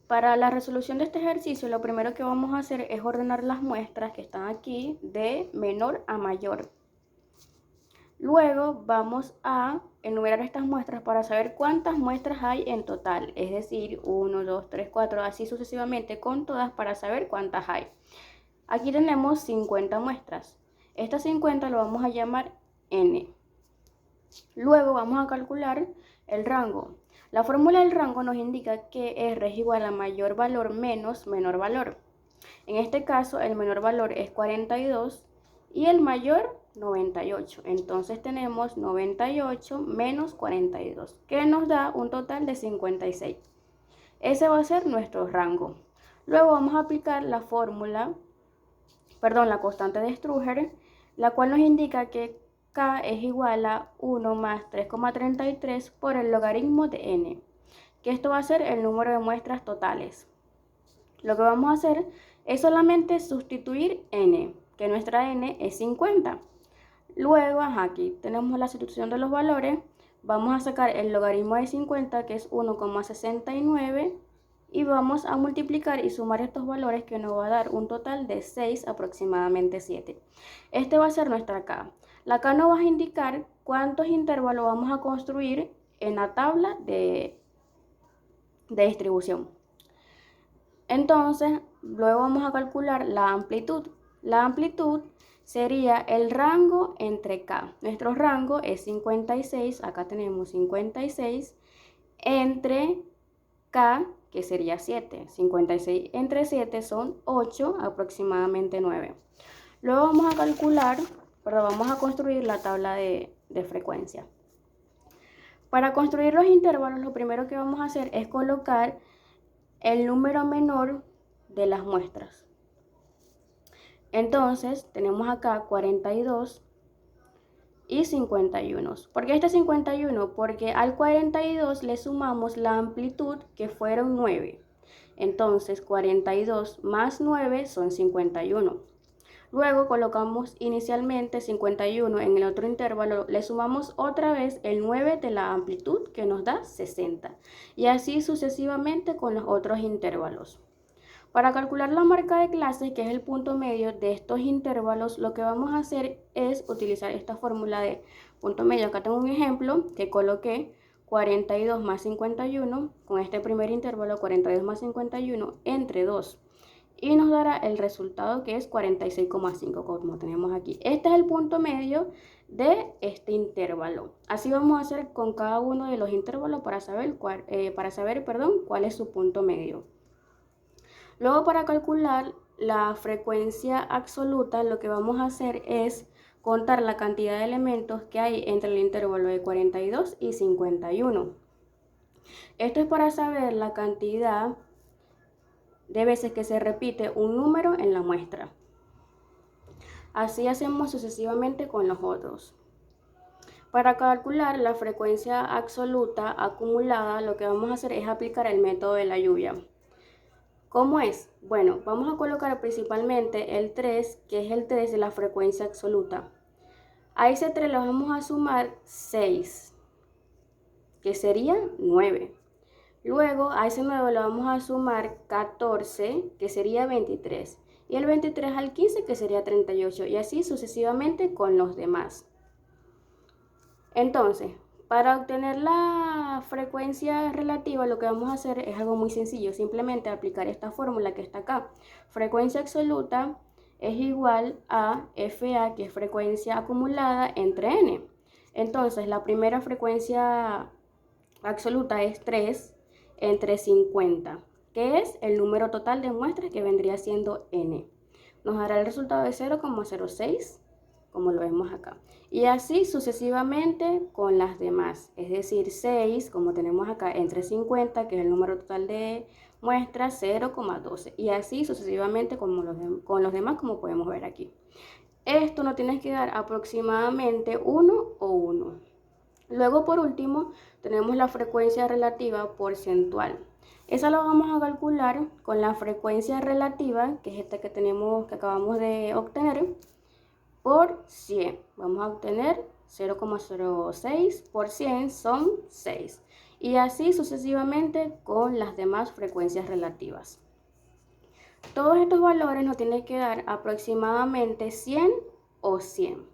Para la resolución de este ejercicio, lo primero que vamos a hacer es ordenar las muestras que están aquí de menor a mayor. Luego vamos a enumerar estas muestras para saber cuántas muestras hay en total, es decir, 1, 2, 3, 4, así sucesivamente con todas para saber cuántas hay. Aquí tenemos 50 muestras. Estas 50 lo vamos a llamar n. Luego vamos a calcular el rango. La fórmula del rango nos indica que R es igual a mayor valor menos menor valor. En este caso, el menor valor es 42 y el mayor 98. Entonces tenemos 98 menos 42, que nos da un total de 56. Ese va a ser nuestro rango. Luego vamos a aplicar la la constante de Ströger, la cual nos indica que K es igual a 1 más 3,33 por el logaritmo de n, que esto va a ser el número de muestras totales. Lo que vamos a hacer es solamente sustituir n, que nuestra n es 50. Luego, aquí tenemos la sustitución de los valores. Vamos a sacar el logaritmo de 50, que es 1,69, y vamos a multiplicar y sumar estos valores, que nos va a dar un total de 6, aproximadamente 7. Este va a ser nuestra K. La K nos va a indicar cuántos intervalos vamos a construir en la tabla de distribución. Entonces, luego vamos a calcular la amplitud. La amplitud sería el rango entre K. Nuestro rango es 56, acá tenemos 56, entre K, que sería 7. 56 entre 7 son 8, aproximadamente 9. Luego vamos a construir la tabla de frecuencia. Para construir los intervalos, lo primero que vamos a hacer es colocar el número menor de las muestras. Entonces, tenemos acá 42 y 51. ¿Por qué este 51? Porque al 42 le sumamos la amplitud, que fueron 9. Entonces, 42 más 9 son 51. Luego colocamos inicialmente 51 en el otro intervalo, le sumamos otra vez el 9 de la amplitud, que nos da 60. Y así sucesivamente con los otros intervalos. Para calcular la marca de clase, que es el punto medio de estos intervalos, lo que vamos a hacer es utilizar esta fórmula de punto medio. Acá tengo un ejemplo que coloqué 42 más 51, con este primer intervalo 42 más 51 entre 2. Y nos dará el resultado, que es 46,5, como tenemos aquí. Este es el punto medio de este intervalo. Así vamos a hacer con cada uno de los intervalos para saber cuál es su punto medio. Luego, para calcular la frecuencia absoluta, lo que vamos a hacer es contar la cantidad de elementos que hay entre el intervalo de 42 y 51. Esto es para saber la cantidad de veces que se repite un número en la muestra. Así hacemos sucesivamente con los otros. Para calcular la frecuencia absoluta acumulada, lo que vamos a hacer es aplicar el método de la lluvia. ¿Cómo es? Bueno, vamos a colocar principalmente el 3, que es el 3 de la frecuencia absoluta. A ese 3 le vamos a sumar 6, que sería 9. Luego a ese 9 le vamos a sumar 14, que sería 23. Y el 23 al 15, que sería 38. Y así sucesivamente con los demás. Entonces, para obtener la frecuencia relativa, lo que vamos a hacer es algo muy sencillo. Simplemente aplicar esta fórmula que está acá. Frecuencia absoluta es igual a FA, que es frecuencia acumulada, entre N. Entonces, la primera frecuencia absoluta es 3 entre 50, que es el número total de muestras, que vendría siendo n. Nos dará el resultado de 0,06, como lo vemos acá. Y así sucesivamente con las demás, es decir, 6, como tenemos acá, entre 50, que es el número total de muestras, 0,12. Y así sucesivamente con los demás, como podemos ver aquí. Esto nos tiene que dar aproximadamente 1 o 1. Luego, por último, tenemos la frecuencia relativa porcentual. Esa la vamos a calcular con la frecuencia relativa, que es esta que acabamos de obtener, por 100. Vamos a obtener 0,06 por 100 son 6. y así sucesivamente con las demás frecuencias relativas. Todos estos valores nos tienen que dar aproximadamente 100 o 100.